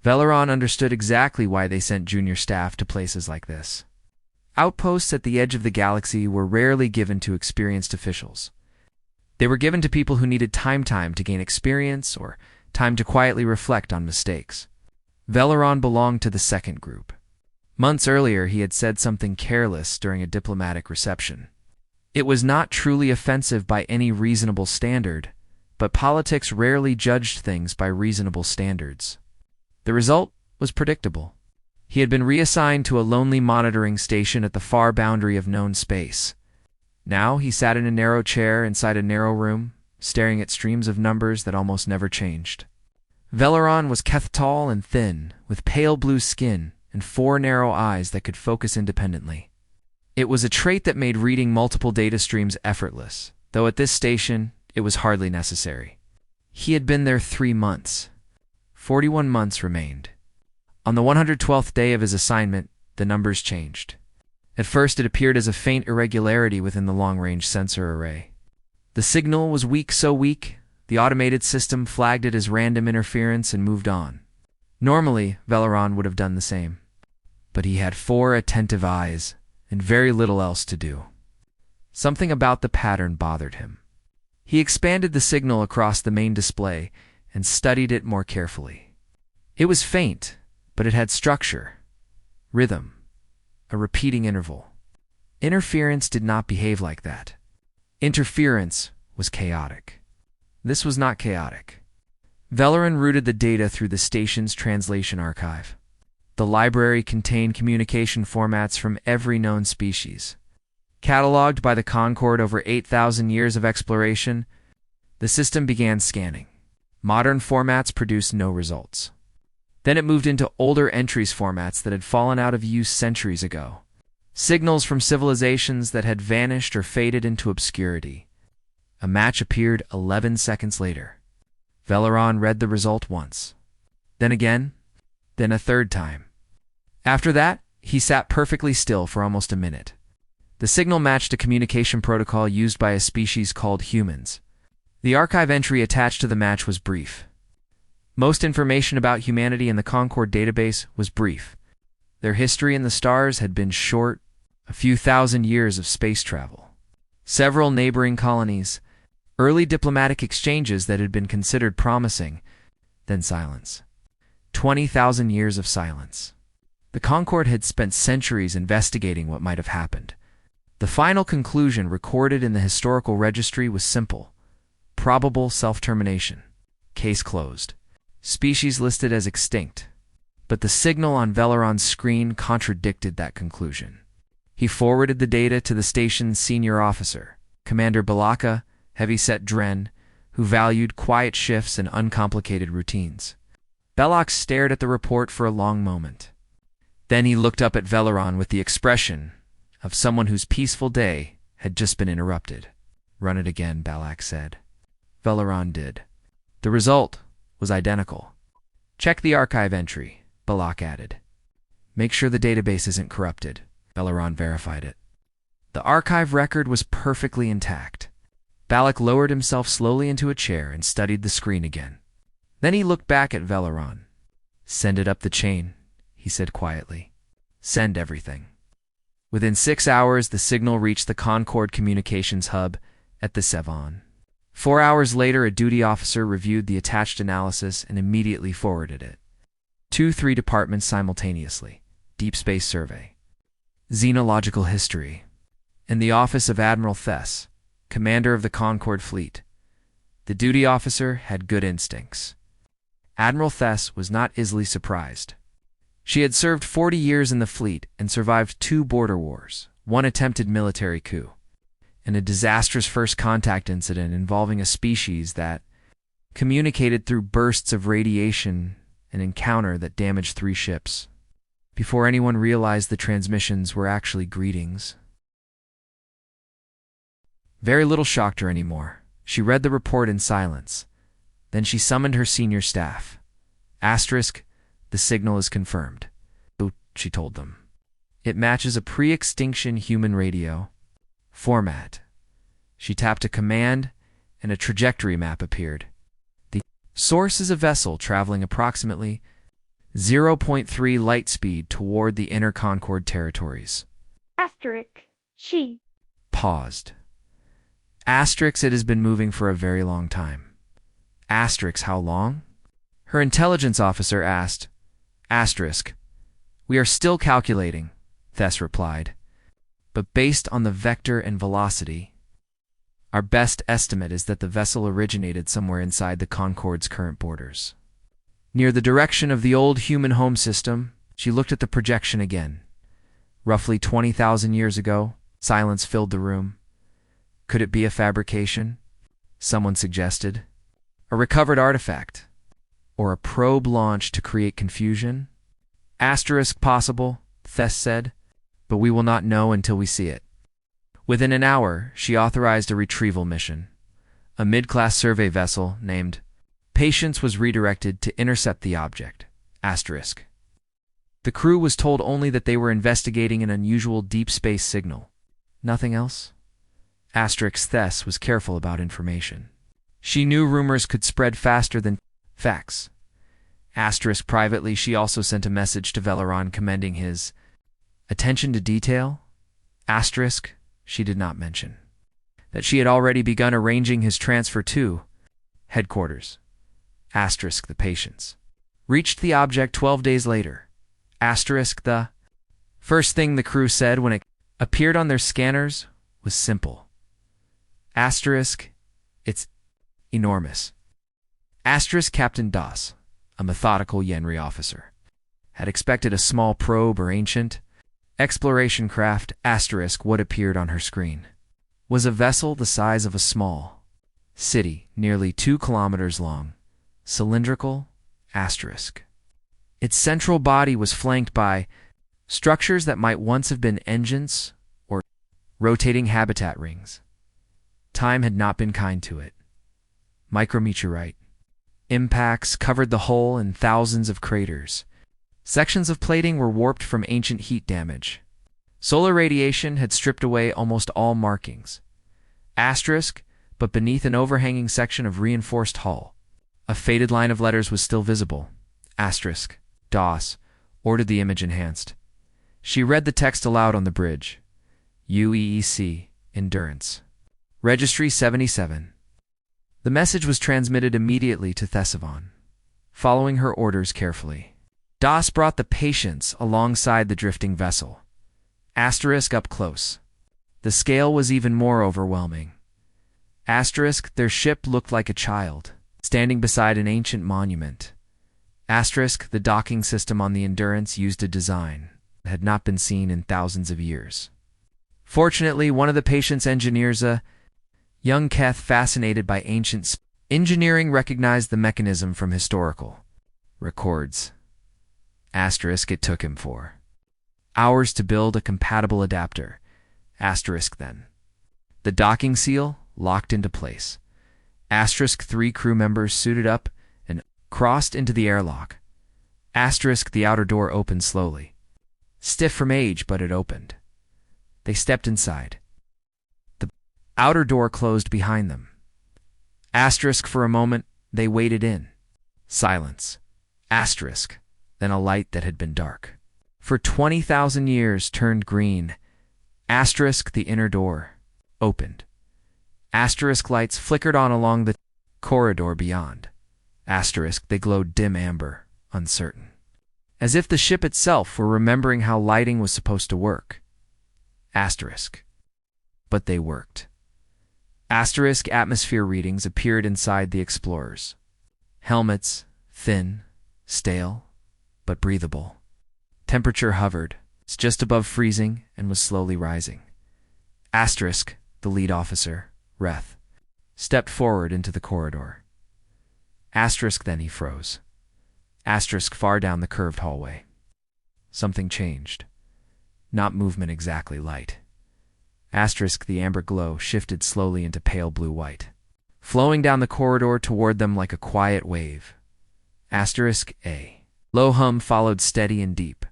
Veleron understood exactly why they sent junior staff to places like this. Outposts at the edge of the galaxy were rarely given to experienced officials. They were given to people who needed time to gain experience or time to quietly reflect on mistakes. Veleron belonged to the second group. Months earlier, he had said something careless during a diplomatic reception. It was not truly offensive by any reasonable standard, but politics rarely judged things by reasonable standards. The result was predictable. He had been reassigned to a lonely monitoring station at the far boundary of known space. Now he sat in a narrow chair inside a narrow room, staring at streams of numbers that almost never changed. Veleron was tall and thin, with pale blue skin and 4 narrow eyes that could focus independently. It was a trait that made reading multiple data streams effortless, though at this station it was hardly necessary. He had been there 3 months. 41 months remained. On the 112th day of his assignment, the numbers changed. At first it appeared as a faint irregularity within the long-range sensor array. The signal was weak, so weak, the automated system flagged it as random interference and moved on. Normally, Veleron would have done the same. But he had 4 attentive eyes and very little else to do. Something about the pattern bothered him. He expanded the signal across the main display and studied it more carefully. It was faint, but it had structure, rhythm, a repeating interval. Interference did not behave like that. Interference was chaotic. This was not chaotic. Veleron routed the data through the station's translation archive. The library contained communication formats from every known species. Cataloged by the Concord over 8,000 years of exploration, the system began scanning. Modern formats produced no results. Then it moved into older entries formats that had fallen out of use centuries ago. Signals from civilizations that had vanished or faded into obscurity. A match appeared 11 seconds later. Veleron read the result once. Then again. Then a third time. After that, he sat perfectly still for almost a minute. The signal matched a communication protocol used by a species called humans. The archive entry attached to the match was brief. Most information about humanity in the Concord database was brief. Their history in the stars had been short, a few thousand years of space travel. Several neighboring colonies, early diplomatic exchanges that had been considered promising, then silence. 20,000 years of silence. The Concord had spent centuries investigating what might have happened. The final conclusion recorded in the historical registry was simple. Probable self-termination. Case closed. Species listed as extinct. But the signal on Veleron's screen contradicted that conclusion. He forwarded the data to the station's senior officer, Commander Balaka, Heavyset Dren, who valued quiet shifts and uncomplicated routines. Belloc stared at the report for a long moment. Then he looked up at Veleron with the expression of someone whose peaceful day had just been interrupted. "Run it again," Balak said. Veleron did. The result was identical. "Check the archive entry," Balak added. "Make sure the database isn't corrupted." Veleron verified it. The archive record was perfectly intact. Balak lowered himself slowly into a chair and studied the screen again. Then he looked back at Veleron. "Send it up the chain," he said quietly. "Send everything." Within 6 hours, the signal reached the Concord Communications Hub at the Sevon. 4 hours later, a duty officer reviewed the attached analysis and immediately forwarded it. 3 departments simultaneously: Deep Space Survey, Xenological History, and the Office of Admiral Thess, commander of the Concord fleet. The duty officer had good instincts. Admiral Thess was not easily surprised. She had served 40 years in the fleet and survived 2 border wars, 1 attempted military coup, and a disastrous first contact incident involving a species that communicated through bursts of radiation, an encounter that damaged 3 ships. Before anyone realized the transmissions were actually greetings. Very little shocked her anymore. She read the report in silence. Then she summoned her senior staff. Asterisk, the signal is confirmed, she told them. It matches a pre-extinction human radio. Format. She tapped a command, and a trajectory map appeared. The source is a vessel traveling approximately zero point 0.3 light speed toward the inner Concord territories. Asterisk. She. Paused. Asterisk, it has been moving for a very long time. Asterisk, how long? Her intelligence officer asked. Asterisk, we are still calculating, Thess replied. But based on the vector and velocity, our best estimate is that the vessel originated somewhere inside the Concord's current borders. Near the direction of the old human home system, she looked at the projection again. Roughly 20,000 years ago, silence filled the room. Could it be a fabrication? Someone suggested. A recovered artifact? Or a probe launched to create confusion? Asterisk possible, Thess said, but we will not know until we see it. Within an hour, she authorized a retrieval mission. A mid-class survey vessel named Patience was redirected to intercept the object. Asterisk. The crew was told only that they were investigating an unusual deep space signal. Nothing else? Asterisk. Thess was careful about information. She knew rumors could spread faster than facts. Asterisk. Privately, she also sent a message to Veleron commending his attention to detail. Asterisk. She did not mention that she had already begun arranging his transfer to headquarters. Asterisk. The Patience reached the object 12 days later. Asterisk. The first thing the crew said when it appeared on their scanners was simple. Asterisk. It's enormous. Asterisk. Captain Das, a methodical Yenri officer, had expected a small probe or ancient exploration craft. Asterisk. What appeared on her screen was a vessel the size of a small city, nearly 2 kilometers long, cylindrical. Asterisk. Its central body was flanked by structures that might once have been engines or rotating habitat rings. Time had not been kind to it. Micrometeorite impacts covered the hull in thousands of craters. Sections of plating were warped from ancient heat damage. Solar radiation had stripped away almost all markings. Asterisk, but beneath an overhanging section of reinforced hull, a faded line of letters was still visible. Asterisk. DOS ordered the image enhanced. She read the text aloud on the bridge. UEEC, Endurance. Registry 77. The message was transmitted immediately to Thessavon, following her orders carefully. DOS brought the Patience alongside the drifting vessel. Asterisk. Up close. The scale was even more overwhelming. Asterisk. Their ship looked like a child, standing beside an ancient monument. Asterisk. The docking system on the Endurance used a design that had not been seen in thousands of years. Fortunately, one of the Patience engineers, a young Keth fascinated by ancient engineering, recognized the mechanism from historical records. Asterisk. It took him 4 hours to build a compatible adapter. Asterisk. Then the docking seal locked into place. Asterisk. 3 crew members suited up and crossed into the airlock. Asterisk. The outer door opened slowly. Stiff from age, but it opened. They stepped inside. The outer door closed behind them. Asterisk. For a moment, they waited in silence. Asterisk. Then a light that had been dark for 20,000 years turned green. Asterisk. The inner door opened. Asterisk. Lights flickered on along the corridor beyond. Asterisk. They glowed dim amber, uncertain, as if the ship itself were remembering how lighting was supposed to work. Asterisk. But they worked. Asterisk. Atmosphere readings appeared inside the explorers. Helmets, thin, stale, but breathable. Temperature hovered just above freezing and was slowly rising. Asterisk. The lead officer, Reth, stepped forward into the corridor. Asterisk. Then he froze. Asterisk. Far down the curved hallway, something changed. Not movement exactly, light. Asterisk. The amber glow shifted slowly into pale blue-white, flowing down the corridor toward them like a quiet wave. Asterisk. A low hum followed, steady and deep.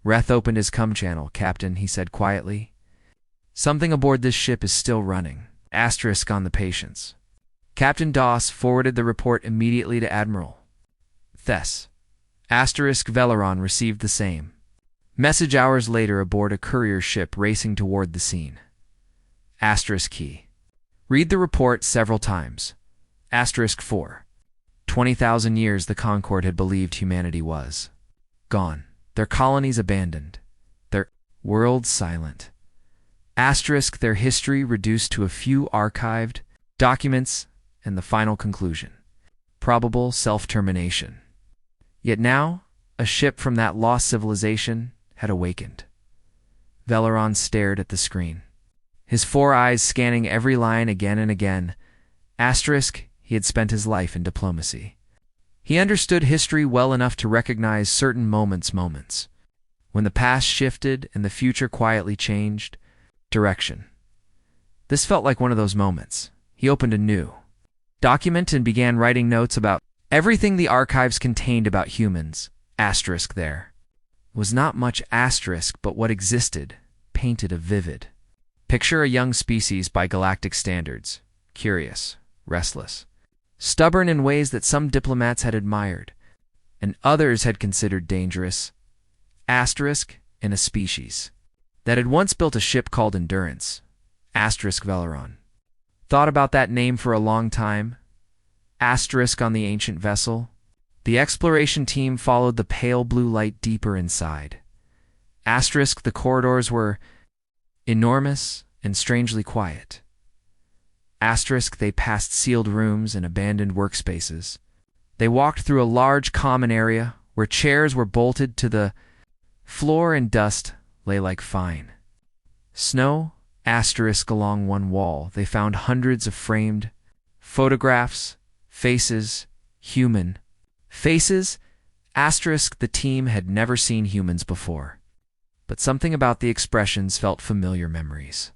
Reth opened his cum channel. Captain, he said quietly, something aboard this ship is still running. Asterisk. On the Patience. Captain Doss forwarded the report immediately to Admiral Thess. Veleron received the same message hours later aboard a courier ship racing toward the scene. Key. Read the report several times. 4. 20,000 years the Concord had believed humanity was gone. Their colonies abandoned. Their world silent. Their history reduced to a few archived documents and the final conclusion. Probable self-termination. Yet now, a ship from that lost civilization had awakened. Veleron stared at the screen, his 4 eyes scanning every line again and again. He had spent his life in diplomacy. He understood history well enough to recognize certain moments. When the past shifted and the future quietly changed direction. This felt like one of those moments. He opened a new document and began writing notes about everything the archives contained about humans. There was not much asterisk, but what existed painted a vivid picture: a young species by galactic standards, curious, restless, stubborn in ways that some diplomats had admired and others had considered dangerous. In a species that had once built a ship called Endurance. Veleron thought about that name for a long time. On the ancient vessel. The exploration team followed the pale blue light deeper inside. The corridors were enormous and strangely quiet. They passed sealed rooms and abandoned workspaces. They walked through a large common area where chairs were bolted to the floor and dust lay like fine snow. Along one wall, they found hundreds of framed photographs, faces, human faces. The team had never seen humans before, but something about the expressions felt familiar, memories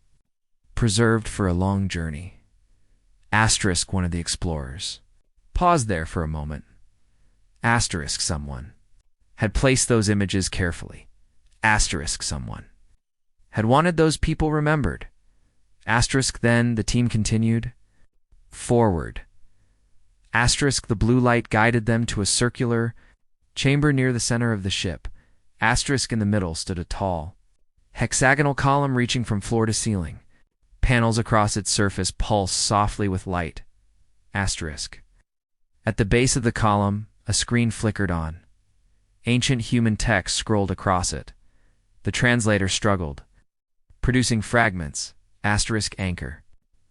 preserved for a long journey. One of the explorers paused there for a moment. Someone had placed those images carefully. Someone had wanted those people remembered. Then the team continued forward. The blue light guided them to a circular chamber near the center of the ship. In the middle stood a tall, hexagonal column reaching from floor to ceiling. Panels across its surface pulsed softly with light. At the base of the column, a screen flickered on. Ancient human text scrolled across it. The translator struggled, producing fragments. Anchor.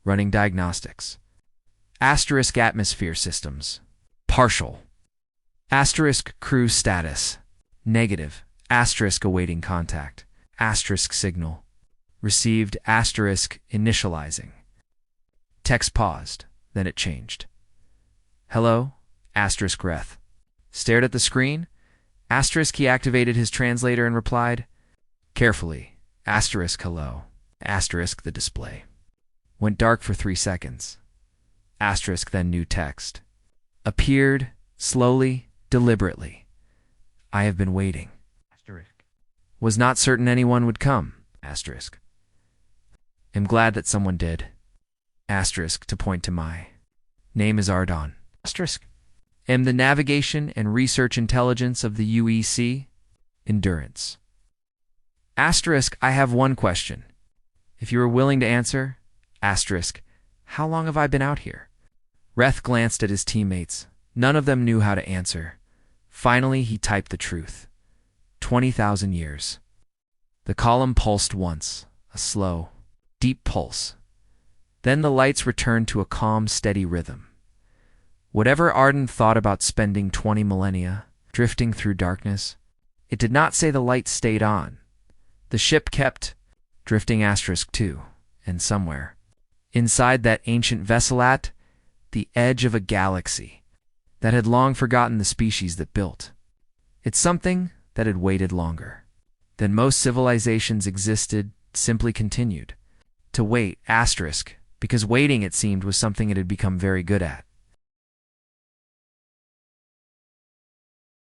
Running diagnostics. Atmosphere systems. Partial. Crew status. Negative. Awaiting contact. Signal. Received. Initializing. Text paused. Then it changed. Hello? Reth. Stared at the screen. He activated his translator and replied carefully. Hello. The display went dark for 3 seconds. Then new text appeared slowly, deliberately. I have been waiting. Was not certain anyone would come. Am glad that someone did. To point to my name is Ardon. Am the navigation and research intelligence of the UEC. Endurance. I have one question. If you are willing to answer. How long have I been out here? Reth glanced at his teammates. None of them knew how to answer. Finally, he typed the truth. 20,000 years. The column pulsed once, a slow, deep pulse. Then the lights returned to a calm, steady rhythm. Whatever Arden thought about spending 20 millennia drifting through darkness, it did not say the lights stayed on. The ship kept drifting. Too, and somewhere inside that ancient vessel at the edge of a galaxy that had long forgotten the species that built. It's something that had waited longer than most civilizations existed, simply continued to wait, because waiting, it seemed, was something it had become very good at.